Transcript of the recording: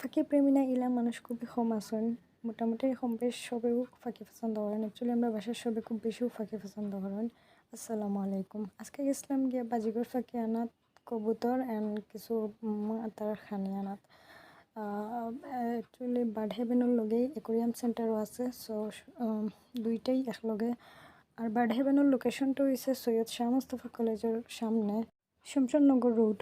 ফাঁকি প্রেমী না ইলা মানুষ খুবই কম আছেন। মোটামুটি কম বেশ সবেও ফাঁকি পছন্দ করেন। অ্যাকচুয়ালি আমরা বাসার সবে খুব বেশিও ফাঁকি পছন্দ করেন। আসসালামু আলাইকুম। আজকে গেছিলাম গিয়ে বাজিগর ফাঁকি আনাত, কবুতর অ্যান্ড কিছু তার খানি আনাত। অ্যাকচুয়ালি বার্ড হেভেনের লগেই একুরিয়াম সেন্টারও আছে, সো দুইটাই একলগে। আর বার্ড হেভেনের লোকেশনটা হয়েছে সৈয়দ শাহ মুস্তফা কলেজের সামনে, শমশাননগর রোড।